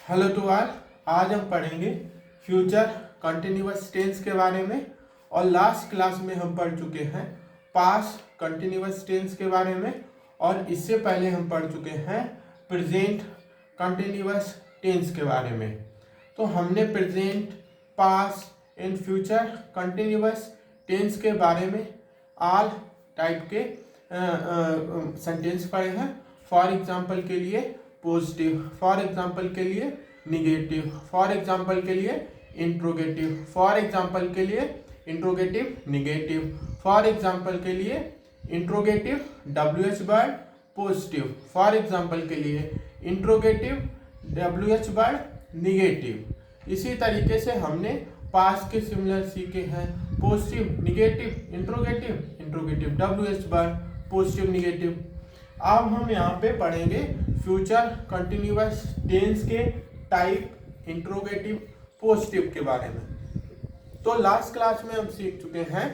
Hello to all. आज हम पढ़ेंगे फ्यूचर कंटिन्यूअस टेंस के बारे में। और लास्ट क्लास में हम पढ़ चुके हैं पास्ट कंटिन्यूअस टेंस के बारे में, और इससे पहले हम पढ़ चुके हैं प्रेजेंट कंटिन्यूअस टेंस के बारे में। तो हमने present, past and future continuous tense के बारे में ऑल टाइप के सेंटेंस पढ़े हैं। फॉर एग्जाम्पल के लिए पॉजिटिव, फॉर एग्जाम्पल के लिए निगेटिव, फॉर एग्जाम्पल के लिए इंट्रोगेटिव, फॉर एग्जाम्पल के लिए इंट्रोगेटिव निगेटिव, फॉर एग्जाम्पल के लिए interrogative WH word positive, for example के लिए इंट्रोगेटिव WH वर्ड निगेटिव। इसी तरीके से हमने पास्ट के सिमिलर सीखे हैं, positive, negative, interrogative, interrogative WH word positive negative. अब हम यहाँ पे पढ़ेंगे फ्यूचर कंटिन्यूअस टेंस के टाइप, इंट्रोगेटिव, पॉजिटिव के बारे में। तो लास्ट क्लास में हम सीख चुके हैं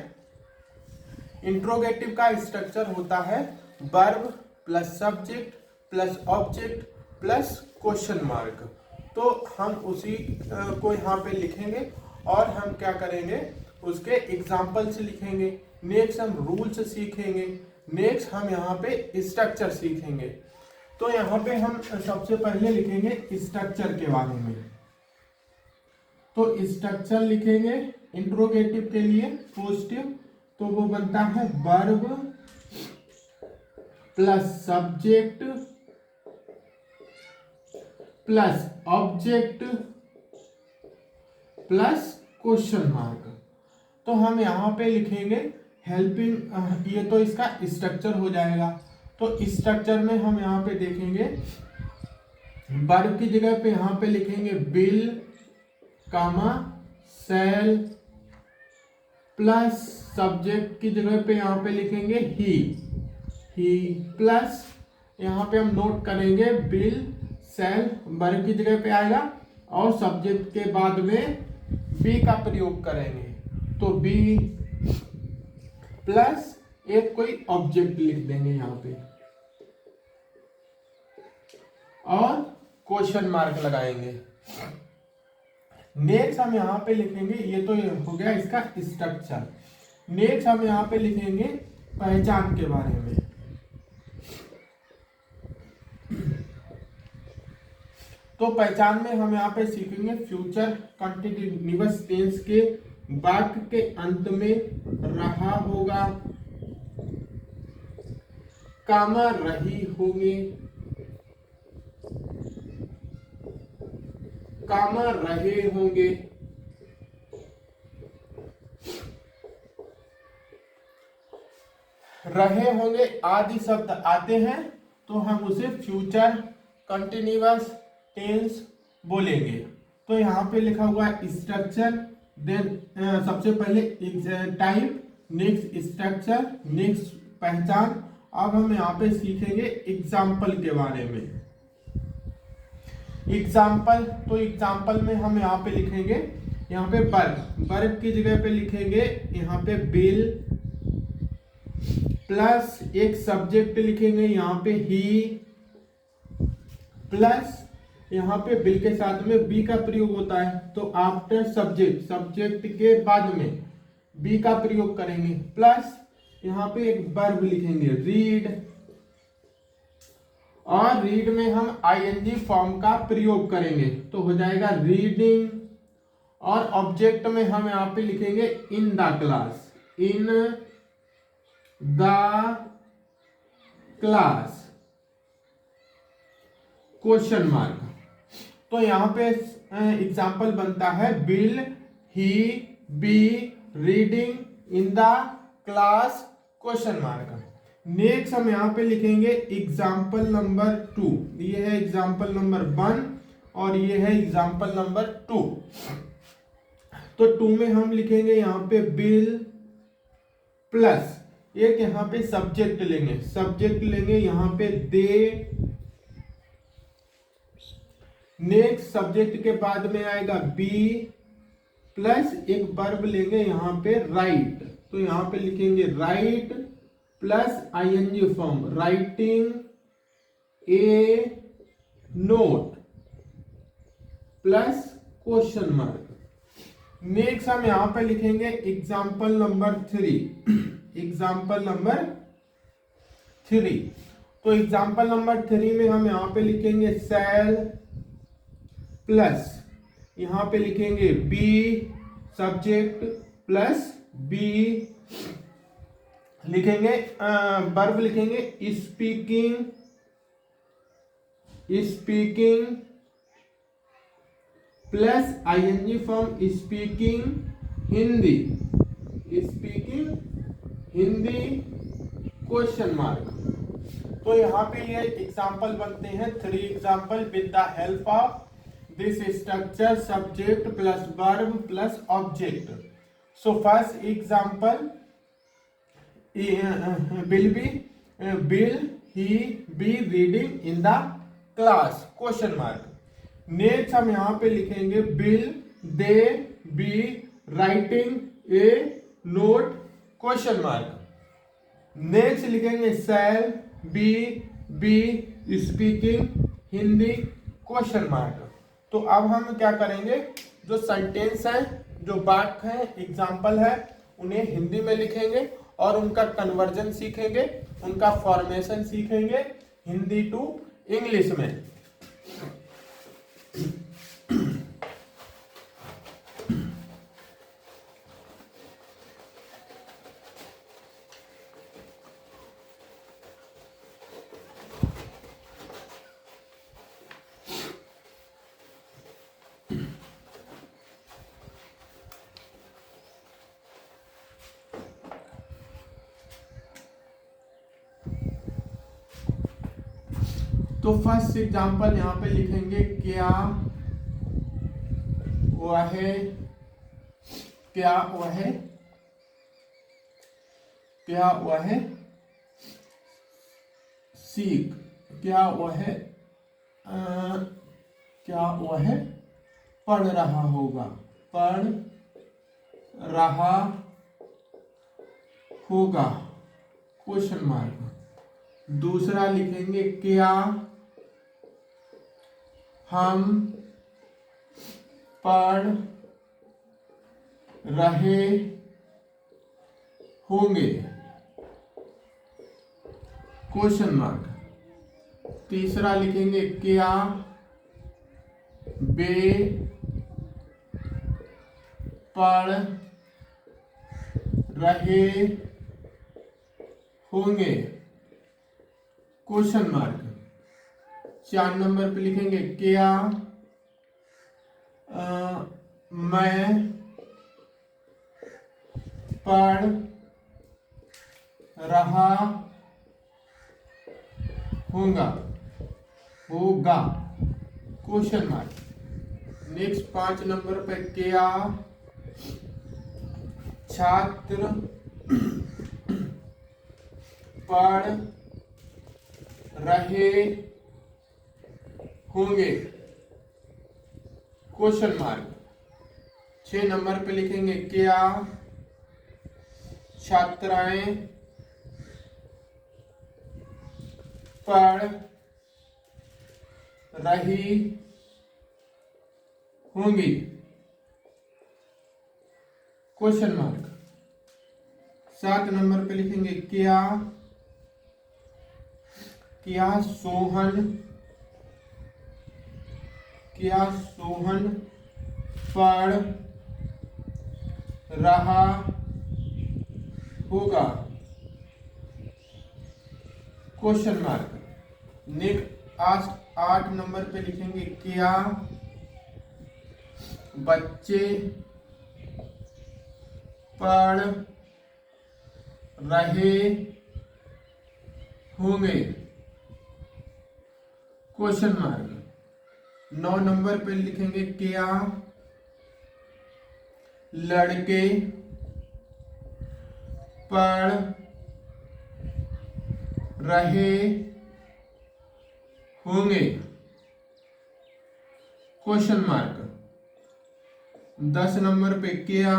इंट्रोगेटिव का स्ट्रक्चर होता है verb plus subject plus object plus question mark. तो हम उसी को यहाँ पे लिखेंगे और हम क्या करेंगे, उसके एग्जाम्पल्स लिखेंगे। नेक्स्ट हम रूल्स सीखेंगे, नेक्स्ट हम यहाँ पे स्ट्रक्चर सीखेंगे। तो यहाँ पे हम सबसे पहले लिखेंगे स्ट्रक्चर के बारे में। तो स्ट्रक्चर लिखेंगे इंट्रोगेटिव के लिए पॉजिटिव, तो वो बनता है verb plus subject plus object plus question mark. तो हम यहाँ पे लिखेंगे हेल्पिंग, ये तो इसका स्ट्रक्चर हो जाएगा। तो स्ट्रक्चर में हम यहाँ पे देखेंगे वर्ब की जगह पे यहाँ पे लिखेंगे बिल कामा सेल, प्लस सब्जेक्ट की जगह पे यहाँ पे लिखेंगे ही प्लस यहाँ पे हम नोट करेंगे बिल सेल वर्ब की जगह पे आएगा और सब्जेक्ट के बाद में बी का प्रयोग करेंगे। तो बी प्लस एक कोई ऑब्जेक्ट लिख देंगे यहाँ पे और क्वेश्चन मार्क लगाएंगे। नेक्स्ट हम यहाँ पे लिखेंगे, ये तो हो गया इसका स्ट्रक्चर। नेक्स्ट हम यहाँ पे लिखेंगे पहचान के बारे में। तो पहचान में हम यहाँ पे सीखेंगे फ्यूचर कंटिन्यूअस टेंस के वाक्य के अंत में रहा होगा, कामा रही होंगे, कामा रहे होंगे, रहे होंगे आदि शब्द आते हैं तो हम उसे फ्यूचर कंटिन्यूअस टेंस बोलेंगे। तो यहाँ पे लिखा हुआ है स्ट्रक्चर, देन सबसे पहले टाइप, नेक्स्ट स्ट्रक्चर, नेक्स्ट पहचान। अब हम यहाँ पे सीखेंगे एग्जाम्पल के बारे में। एग्जाम्पल, तो एग्जाम्पल में हम यहाँ पे लिखेंगे, यहाँ पे वर्ब की जगह पे लिखेंगे यहाँ पे बिल प्लस एक सब्जेक्ट लिखेंगे यहाँ पे ही, प्लस यहाँ पे बिल के साथ में बी का प्रयोग होता है तो आफ्टर सब्जेक्ट, सब्जेक्ट के बाद में बी का प्रयोग करेंगे, प्लस यहाँ पे एक वर्ब लिखेंगे रीड, और रीड में हम ING फॉर्म का प्रयोग करेंगे तो हो जाएगा रीडिंग। और ऑब्जेक्ट में हम यहाँ पे लिखेंगे in the class, in the class question mark. तो यहाँ पे एग्जाम्पल बनता है Bill, he, be, reading, in the class question mark. Next हम यहाँ पे लिखेंगे एग्जाम्पल नंबर 2, ये है एग्जाम्पल नंबर 1 और ये है एग्जाम्पल नंबर 2। तो 2 में हम लिखेंगे यहाँ पे बिल प्लस एक यहाँ पे सब्जेक्ट लेंगे, सब्जेक्ट लेंगे यहाँ पे दे, नेक्स्ट सब्जेक्ट के बाद में आएगा बी प्लस एक वर्ब लेंगे यहाँ पे राइट, तो यहाँ पे लिखेंगे right plus ING form, writing a note, plus question mark. Next हम यहां पे लिखेंगे एग्जाम्पल नंबर 3। एग्जाम्पल नंबर 3, तो एग्जाम्पल नंबर 3 में हम यहां पे लिखेंगे सेल प्लस यहां पे लिखेंगे बी सब्जेक्ट प्लस बी लिखेंगे वर्ब लिखेंगे speaking plus ING form speaking Hindi question mark. तो यहाँ पे ये एग्जाम्पल बनते हैं 3 example with the help of this structure subject plus verb plus object. So first example will he be reading in the class question mark. Next हम यहाँ पे लिखेंगे will they be writing a note question mark. Next लिखेंगे shall be speaking Hindi question mark. तो अब हम क्या करेंगे, जो सेंटेंस है, जो वाक्य है, एग्जाम्पल है, उन्हें हिंदी में लिखेंगे और उनका कन्वर्जन सीखेंगे, उनका फॉर्मेशन सीखेंगे हिंदी टू इंग्लिश में। तो फर्स्ट एग्जांपल यहाँ पे लिखेंगे क्या वह सीख, क्या वह पढ़ रहा होगा, क्वेश्चन मार्क। दूसरा लिखेंगे क्या हम पढ़ रहे होंगे, क्वेश्चन मार्क। तीसरा लिखेंगे क्या वे पढ़ रहे होंगे, क्वेश्चन मार्क। 4 नंबर पे लिखेंगे क्या मैं पढ़ रहा होगा, क्वेश्चन मार्क। नेक्स्ट 5 नंबर पे क्या छात्र पढ़ रहे होंगे, क्वेश्चन मार्क। 6 नंबर पे लिखेंगे क्या छात्राएं पढ़ रही होंगी, क्वेश्चन मार्क। 7 नंबर पे लिखेंगे क्या सोहन पढ़ रहा होगा, क्वेश्चन मार्क। नेक्स्ट 8 नंबर पे लिखेंगे क्या बच्चे पढ़ रहे होंगे, क्वेश्चन मार्क। 9 नंबर पे लिखेंगे क्या लड़के पढ़ रहे होंगे, क्वेश्चन मार्क। 10 नंबर पे क्या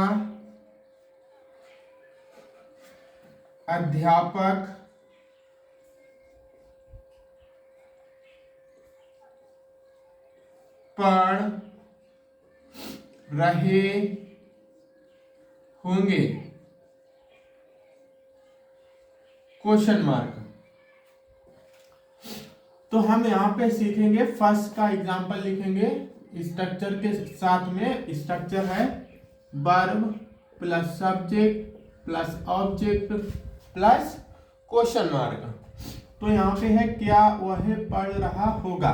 अध्यापक पढ़ रहे होंगे, क्वेश्चन मार्क। तो हम यहाँ पे सीखेंगे, फर्स्ट का एग्जांपल लिखेंगे स्ट्रक्चर के साथ में। स्ट्रक्चर है verb plus subject plus object plus question mark. तो यहाँ पे है क्या वह पढ़ रहा होगा,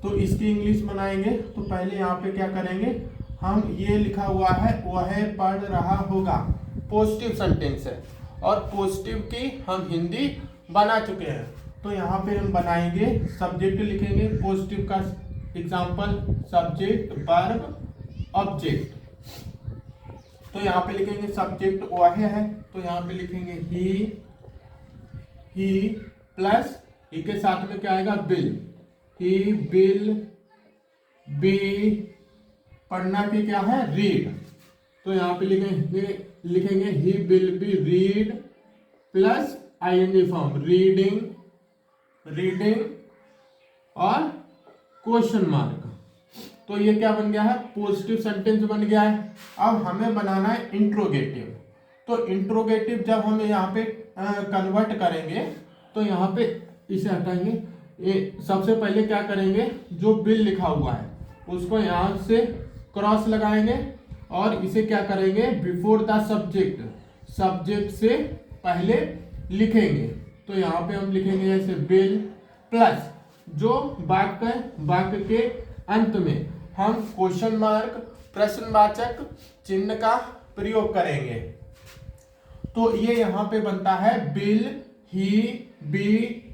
तो इसकी इंग्लिश बनाएंगे। तो पहले यहाँ पे क्या करेंगे, हम ये लिखा हुआ है वह पढ़ रहा होगा, पॉजिटिव सेंटेंस है और पॉजिटिव की हम हिंदी बना चुके हैं। तो यहाँ पे हम बनाएंगे, सब्जेक्ट लिखेंगे पॉजिटिव का एग्जांपल सब्जेक्ट वर्ब ऑब्जेक्ट। तो यहाँ पे लिखेंगे सब्जेक्ट वह है, तो यहाँ पे लिखेंगे ही प्लस ही के साथ में क्या आएगा बिल, ही विल बी, पढ़ना की क्या है रीड। तो यहाँ पे लिखेंगे he will be read plus ING form reading और क्वेश्चन मार्क। तो ये क्या बन गया है, पॉजिटिव सेंटेंस बन गया है। अब हमें बनाना है इंट्रोगेटिव। तो इंट्रोगेटिव जब हम यहाँ पे कन्वर्ट करेंगे, तो यहाँ पे इसे हटाएंगे। ये सबसे पहले क्या करेंगे, जो बिल लिखा हुआ है उसको यहाँ से क्रॉस लगाएंगे और इसे क्या करेंगे, बिफोर द सब्जेक्ट, सब्जेक्ट से पहले लिखेंगे। तो यहाँ पे हम लिखेंगे जैसे बिल प्लस जो वाक्य के अंत में हम क्वेश्चन मार्क प्रश्नवाचक चिन्ह का प्रयोग करेंगे। तो ये यहाँ पे बनता है Bill he be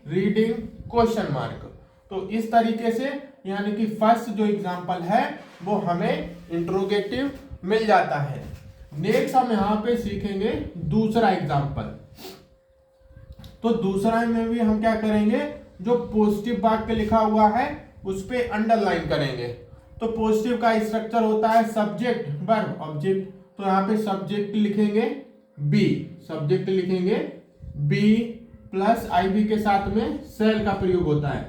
reading question mark. तो इस तरीके से यानी कि फर्स्ट जो एग्जांपल है वो हमें इंट्रोगेटिव मिल जाता है। नेक्स्ट हम यहाँ पे सीखेंगे दूसरा एग्जांपल। तो दूसरा में भी हम क्या करेंगे, जो पॉजिटिव वाक्य लिखा हुआ है उस पे अंडरलाइन करेंगे। तो पॉजिटिव का स्ट्रक्चर होता है सब्जेक्ट वर्ब ऑब्जेक्ट। तो यहाँ पे सब्जेक्ट लिखेंगे बी, सब्जेक्ट लिखेंगे बी प्लस आईबी के साथ में सेल का प्रयोग होता है।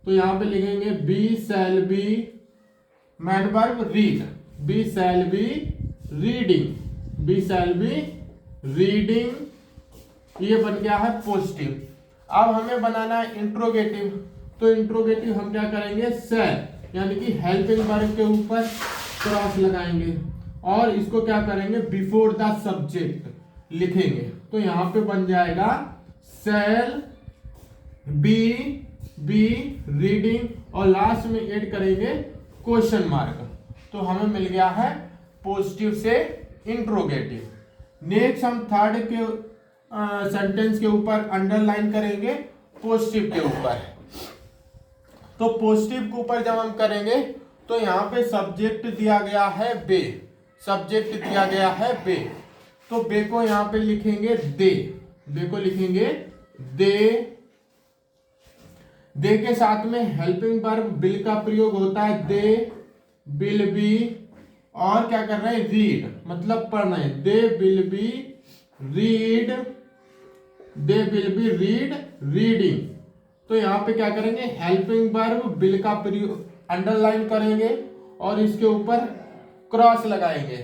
तो यहाँ पे लिखेंगे be shall be main verb read, be shall be reading, be shall be reading, ये बन गया है पॉजिटिव। अब हमें बनाना है इंट्रोगेटिव। तो इंट्रोगेटिव हम क्या करेंगे, शैल यानी कि हेल्पिंग वर्ब के ऊपर क्रॉस लगाएंगे और इसको क्या करेंगे, बिफोर द सब्जेक्ट लिखेंगे। तो यहाँ पे बन जाएगा शैल बी रीडिंग और लास्ट में ऐड करेंगे क्वेश्चन मार्क। तो हमें मिल गया है पॉजिटिव से इंट्रोगेटिव। नेक्स्ट हम थर्ड के सेंटेंस के ऊपर अंडरलाइन करेंगे पॉजिटिव के ऊपर। तो पॉजिटिव के ऊपर जब हम करेंगे तो यहाँ पे सब्जेक्ट दिया गया है बे, सब्जेक्ट दिया गया है बे। तो बे को यहाँ पे लिखेंगे दे, बे को लिखेंगे दे के साथ में हेल्पिंग वर्ब बिल का प्रयोग होता है, दे विल बी और क्या कर रहे हैं रीड, मतलब पढ़ना है। They will be read, they will be read reading. तो यहाँ पे क्या करेंगे, हेल्पिंग वर्ब बिल का प्रयोग अंडरलाइन करेंगे और इसके ऊपर क्रॉस लगाएंगे।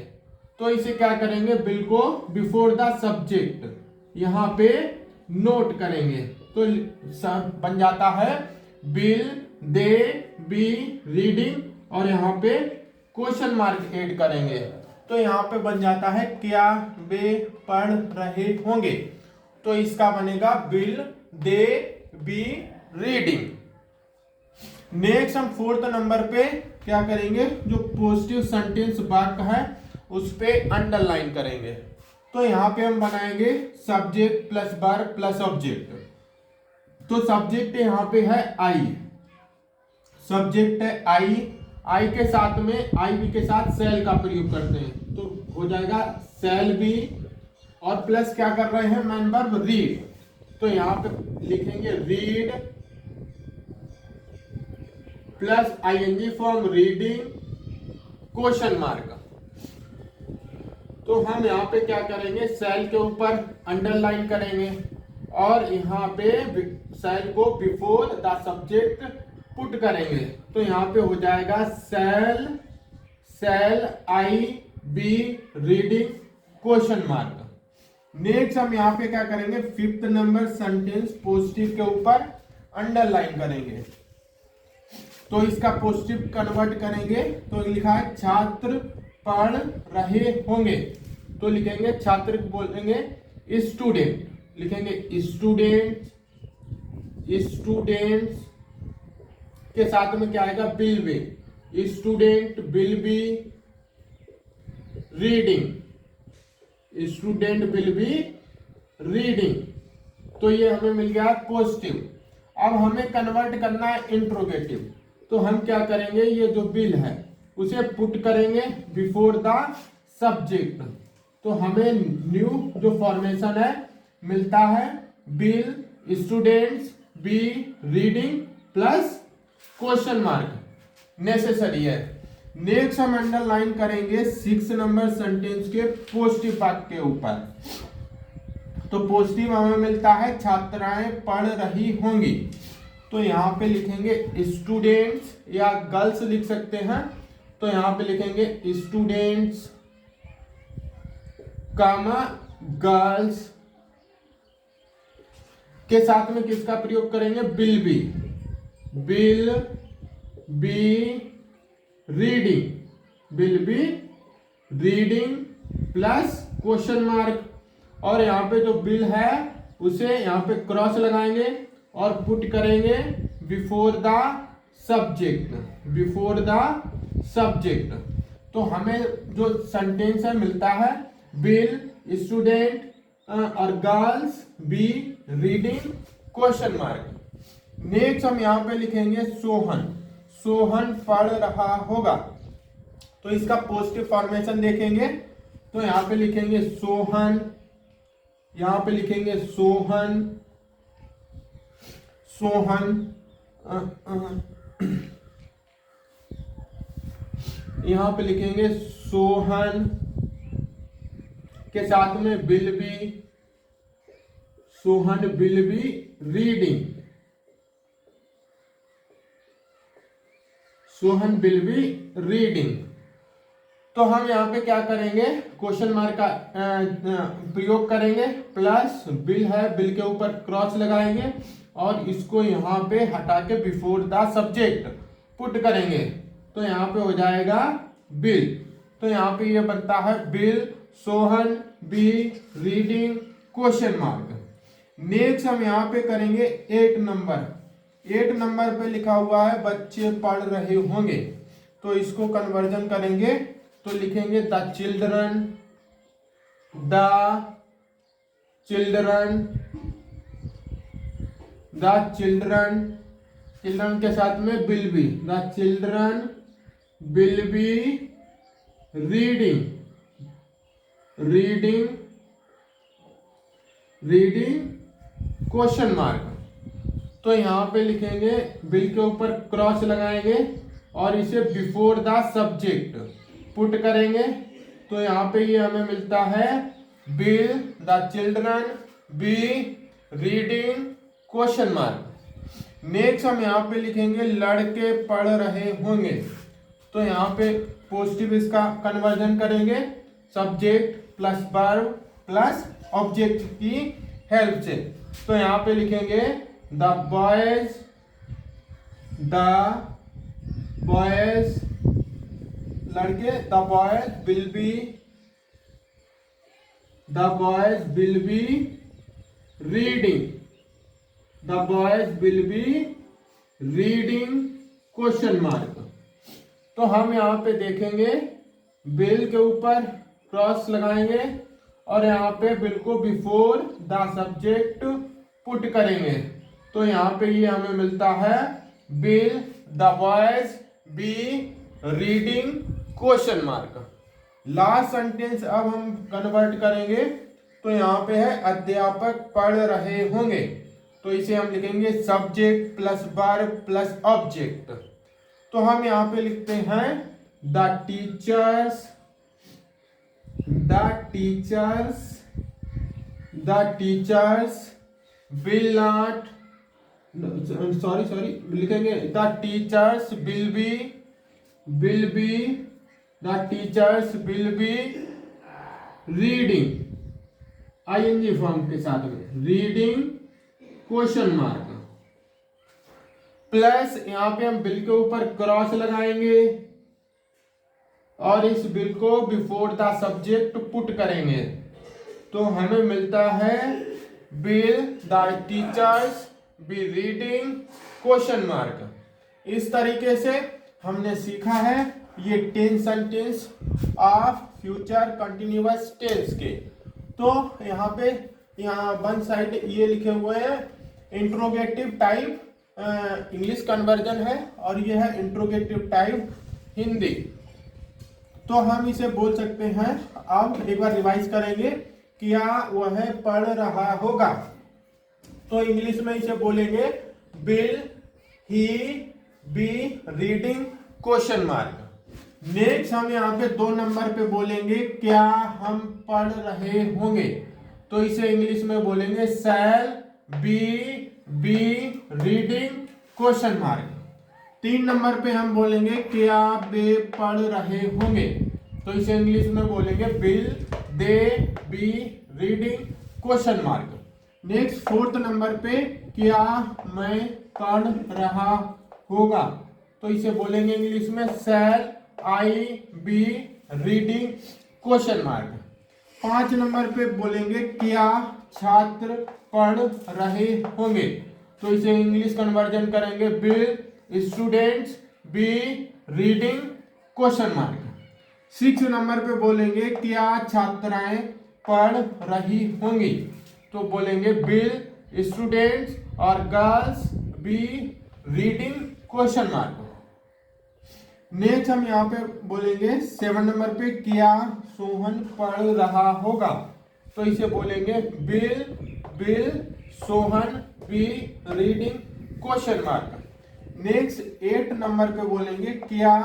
तो इसे क्या करेंगे, बिल को बिफोर द सब्जेक्ट यहाँ पे नोट करेंगे। तो बन जाता है बिल दे बी रीडिंग और यहाँ पे क्वेश्चन मार्क ऐड करेंगे। तो यहाँ पे बन जाता है क्या वे पढ़ रहे होंगे। तो इसका बनेगा bill they be reading. Next हम फोर्थ नंबर पे क्या करेंगे, जो पॉजिटिव सेंटेंस वाक्य है उस पे अंडरलाइन करेंगे। तो यहाँ पे हम बनाएंगे subject plus verb plus object. तो सब्जेक्ट यहाँ पे है आई, सब्जेक्ट है आई के साथ में आई बी के साथ सेल का प्रयोग करते हैं। तो हो जाएगा सेल बी और प्लस क्या कर रहे हैं मैन वर्ब रीड। तो यहाँ पे लिखेंगे read plus ING form reading question mark. तो हम यहाँ पे क्या करेंगे, सेल के ऊपर अंडरलाइन करेंगे और यहाँ पे सेल को बिफोर द सब्जेक्ट पुट करेंगे। तो यहाँ पे हो जाएगा shall shall I be reading question mark. Next हम यहाँ पे क्या करेंगे, फिफ्थ नंबर सेंटेंस पॉजिटिव के ऊपर अंडरलाइन करेंगे। तो इसका पॉजिटिव कन्वर्ट करेंगे तो लिखा है छात्र पढ़ रहे होंगे, तो लिखेंगे छात्र बोलेंगे स्टूडेंट, लिखेंगे स्टूडेंट, स्टूडेंट्स के साथ में क्या आएगा, will be, student will be reading, student will be reading. तो ये हमें मिल गया पॉजिटिव। अब हमें कन्वर्ट करना है इंट्रोगेटिव, तो हम क्या करेंगे, ये जो विल है उसे पुट करेंगे बिफोर द सब्जेक्ट। तो हमें न्यू जो फॉर्मेशन है मिलता है will students be reading plus question mark, necessary है। नेक्स्ट हम अंडरलाइन करेंगे 6 नंबर सेंटेंस के पॉजिटिव पार्ट के ऊपर। तो पॉजिटिव हमें मिलता है छात्राएं पढ़ रही होंगी, तो यहाँ पे लिखेंगे स्टूडेंट्स या गर्ल्स लिख सकते हैं, तो यहाँ पे लिखेंगे स्टूडेंट्स कामा गर्ल्स के साथ में किसका प्रयोग करेंगे, will be, will be reading, will be reading plus question mark. और यहाँ पे जो विल है उसे यहाँ पे क्रॉस लगाएंगे और पुट करेंगे before the subject, before the subject. तो हमें जो सेंटेंस है मिलता है विल स्टूडेंट और girls be reading question mark. Next हम यहाँ पे लिखेंगे सोहन, सोहन पढ़ रहा होगा, तो इसका पॉजिटिव फॉर्मेशन देखेंगे। तो यहाँ पे लिखेंगे सोहन, यहाँ पे लिखेंगे सोहन, सोहन यहाँ पे लिखेंगे सोहन के साथ में will be, Sohan will be reading, Sohan will be reading. तो हम यहाँ पे क्या करेंगे, क्वेश्चन मार्क का प्रयोग करेंगे, प्लस विल है, विल के ऊपर क्रॉस लगाएंगे और इसको यहाँ पे हटा के बिफोर द सब्जेक्ट पुट करेंगे, तो यहाँ पे हो जाएगा विल। तो यहाँ पे ये बनता है will Sohan be reading question mark. Next हम यहाँ पे करेंगे 8 नंबर, 8 नंबर पे लिखा हुआ है बच्चे पढ़ रहे होंगे, तो इसको कन्वर्जन करेंगे तो लिखेंगे the children, the children, the children, children के साथ में will be, the children will be reading, reading, reading question mark. तो यहाँ पे लिखेंगे विल के ऊपर क्रॉस लगाएंगे और इसे बिफोर द सब्जेक्ट पुट करेंगे, तो यहाँ पे ये हमें मिलता है will the children be reading question mark. Next हम यहाँ पे लिखेंगे लड़के पढ़ रहे होंगे, तो यहाँ पे पॉजिटिव इसका कन्वर्जन करेंगे subject plus verb plus object की हेल्प से। तो यहाँ पे लिखेंगे द बॉयज, द बॉयज लड़के, the boys will be, the boys will be reading, the boys will be reading question mark. तो हम यहाँ पे देखेंगे विल के ऊपर क्रॉस लगाएंगे और यहाँ पे विल को बिफोर द सब्जेक्ट पुट करेंगे, तो यहाँ पे ये हमें मिलता है will the boys be reading question mark. Last sentence अब हम कन्वर्ट करेंगे, तो यहाँ पे है अध्यापक पढ़ रहे होंगे, तो इसे हम लिखेंगे subject plus verb plus object. तो हम यहाँ पे लिखते हैं the teachers, the teachers, the teachers will not, sorry लिखेंगे the teachers will be the teachers will be reading, ING form के साथ में रीडिंग क्वेश्चन मार्क, प्लस यहां पे हम बिल के ऊपर क्रॉस लगाएंगे और इस बिल को बिफोर द सब्जेक्ट पुट करेंगे, तो हमें मिलता है will the teachers be reading question mark. इस तरीके से हमने सीखा है ये 10 sentence of future continuous tense के। तो यहाँ पे वन साइड ये लिखे हुए हैं इंट्रोगेटिव टाइप इंग्लिश कन्वर्जन है और ये है इंट्रोगेटिव टाइप हिंदी। तो हम इसे बोल सकते हैं, अब एक बार रिवाइज करेंगे, क्या वह पढ़ रहा होगा, तो इंग्लिश में इसे बोलेंगे will he be reading question mark. Next हम यहाँ पे 2 नंबर पे बोलेंगे क्या हम पढ़ रहे होंगे, तो इसे इंग्लिश में बोलेंगे शैल be reading question mark. 3 number पे हम बोलेंगे क्या वे पढ़ रहे होंगे, तो इसे इंग्लिश में बोलेंगे will they B reading question mark. Next 4th number पे क्या मैं पढ़ रहा होगा, तो इसे बोलेंगे इंग्लिश में shall I be reading question mark. 5 number पे बोलेंगे क्या छात्र पढ़ रहे होंगे, तो इसे इंग्लिश कन्वर्जन करेंगे will students be reading question mark. 6 number पे बोलेंगे क्या छात्राएं पढ़ रही होंगी, तो बोलेंगे विल स्टूडेंट्स और girls be reading question mark. Next हम यहाँ पे बोलेंगे 7 नंबर पे क्या सोहन पढ़ रहा होगा, तो इसे बोलेंगे will Sohan be reading question mark. Next 8 number पे बोलेंगे क्या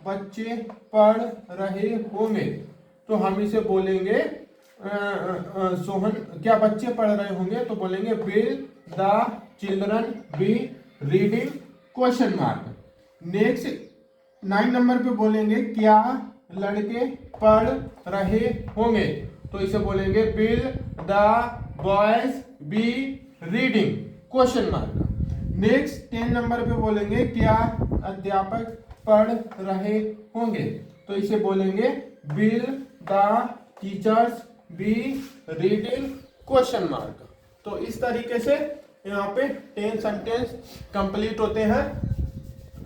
बच्चे पढ़ रहे होंगे, तो हम इसे बोलेंगे सोहन क्या बच्चे पढ़ रहे होंगे, तो बोलेंगे will the children be reading question mark. Next 9 number पे बोलेंगे क्या लड़के पढ़ रहे होंगे, तो इसे बोलेंगे will the boys be reading question mark. Next 10 number पे बोलेंगे क्या अध्यापक पढ़ रहे होंगे, तो इसे बोलेंगे will the teachers be reading question mark. तो इस तरीके से यहाँ पे 10 सेंटेंस कंप्लीट होते हैं।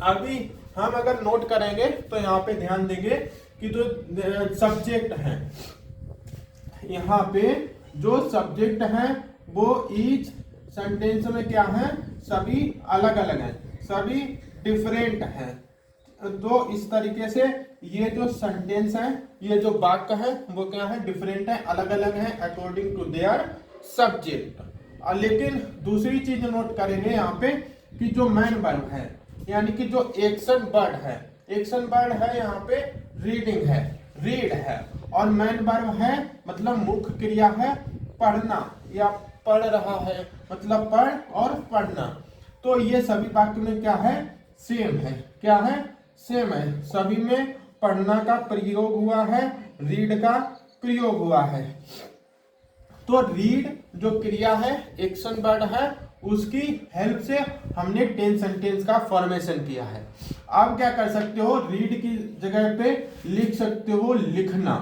अभी हम अगर नोट करेंगे तो यहाँ पे ध्यान देंगे कि जो सब्जेक्ट हैं, यहाँ पे जो सब्जेक्ट हैं वो ईच सेंटेंस में क्या है, सभी अलग अलग हैं, सभी डिफरेंट हैं। तो इस तरीके से ये जो सेंटेंस है, ये जो वाक्य है वो क्या है, डिफरेंट है, अलग अलग है अकॉर्डिंग टू देयर सब्जेक्ट। लेकिन दूसरी चीज नोट करेंगे यहाँ पे कि जो मेन वर्ब है, यानी कि जो एक्शन वर्ड है, एक्शन वर्ड है यहाँ पे रीडिंग है, रीड है, और मेन वर्ब है मतलब मुख्य क्रिया है पढ़ना या पढ़ रहा है मतलब पढ़ और पढ़ना। तो ये सभी वाक्य में क्या है, सेम है, क्या है, सेम है, सभी में पढ़ना का प्रयोग हुआ है, रीड का प्रयोग हुआ है। तो रीड जो क्रिया है, एक्शन वर्ड है, उसकी हेल्प से हमने 10 सेंटेंस का फॉर्मेशन किया है। आप क्या कर सकते हो, रीड की जगह पे लिख सकते हो लिखना,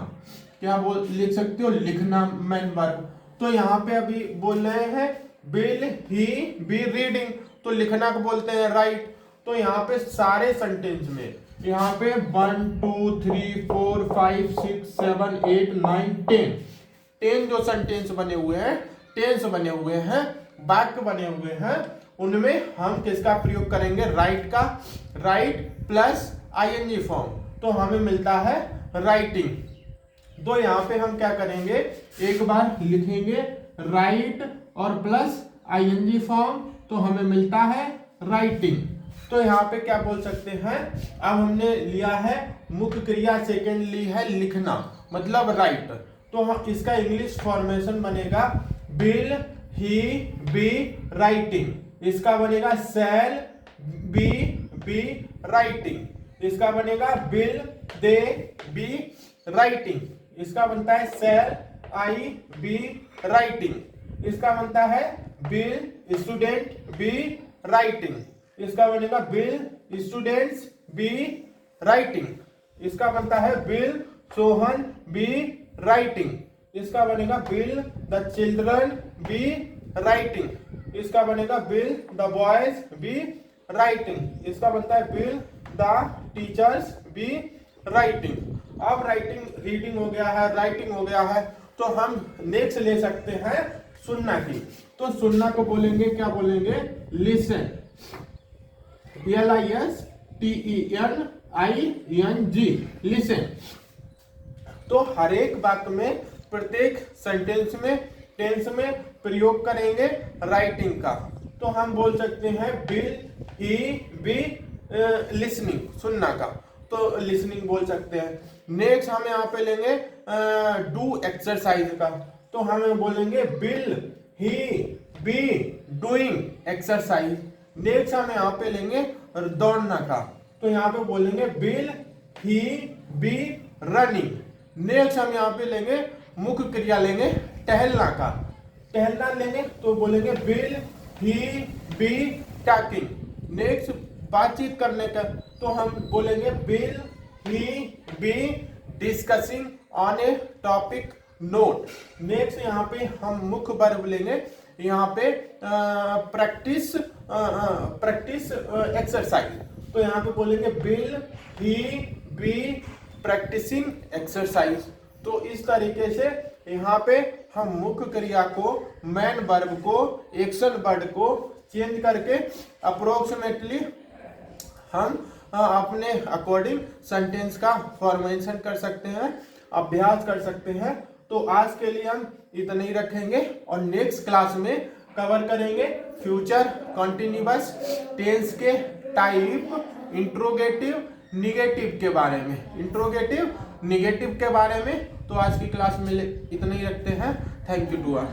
क्या बोल लिख सकते हो, लिखना मेन वर्ब। तो यहाँ पे अभी बोल रहे हैं विल ही बी रीडिंग, तो लिखना को बोलते हैं राइट। तो यहाँ पे सारे सेंटेंस में यहाँ पे 1 2 3 4 5 6 7 8 9 10 जो सेंटेंस बने हुए हैं, टेंस बने हुए हैं, वाक्य बने हुए हैं, उनमें हम किसका प्रयोग करेंगे, राइट का, राइट प्लस आईएनजी फॉर्म, तो हमें मिलता है राइटिंग। तो यहाँ पे हम क्या करेंगे, एक बार लिखेंगे राइट और प्लस आईएनजी फॉर्म, तो हमें मिलता है राइटिंग। तो यहाँ पे क्या बोल सकते हैं, अब हमने लिया है मुख्य क्रिया, सेकेंड ली है लिखना मतलब राइट, तो हम इसका इंग्लिश फॉर्मेशन बनेगा विल ही बी राइटिंग, इसका बनेगा शैल बी राइटिंग, इसका बनेगा विल दे बी राइटिंग, इसका बनता है शैल आई बी राइटिंग, इसका बनता है विल स्टूडेंट बी राइटिंग, इसका बनेगा विल स्टूडेंट्स बी राइटिंग, इसका बनता है विल सोहन बी राइटिंग, इसका बनेगा will the children be writing, इसका बनेगा will the boys be writing, इसका बनता है will the teachers be writing. अब राइटिंग रीडिंग हो गया है, राइटिंग हो गया है, तो हम नेक्स्ट ले सकते हैं सुनना की। तो सुनना को बोलेंगे, क्या बोलेंगे, लिसन, LISTENING, लिसन। तो हर एक वाक्य में, प्रत्येक सेंटेंस में, टेंस में प्रयोग करेंगे राइटिंग का। तो हम बोल सकते हैं विल ही बी लिसनिंग, सुनना का, तो लिसनिंग बोल सकते हैं। नेक्स्ट हम यहाँ पे लेंगे डू एक्सरसाइज का, तो हम बोलेंगे will he be doing exercise. Next हम यहाँ पे लेंगे दौड़ना का, तो यहाँ पे बोलेंगे will he be running. Next हम यहाँ पे लेंगे मुख्य क्रिया लेंगे टहलना का, टहलना लेंगे तो बोलेंगे will he be talking. Next बातचीत करने का, तो हम बोलेंगे will he be discussing on A topic note. Next यहाँ पे हम मुख्य वर्ब लेंगे, यहाँ पे प्रैक्टिस एक्सरसाइज, तो यहाँ पे बोलेंगे will he be practising exercise. तो इस तरीके से यहाँ पे हम मुख्य क्रिया को, मेन वर्ब को, एक्शन वर्ड को चेंज करके अप्रोक्सीमेटली हम अपने अकॉर्डिंग सेंटेंस का फॉर्मेशन कर सकते हैं, अभ्यास कर सकते हैं। तो आज के लिए हम इतना ही रखेंगे और नेक्स्ट क्लास में कवर करेंगे फ्यूचर कंटिन्यूअस टेंस के टाइप, इंट्रोगेटिव, निगेटिव के बारे में, इंट्रोगेटिव, निगेटिव के बारे में। तो आज की क्लास में इतना ही रखते हैं। Thank you to all.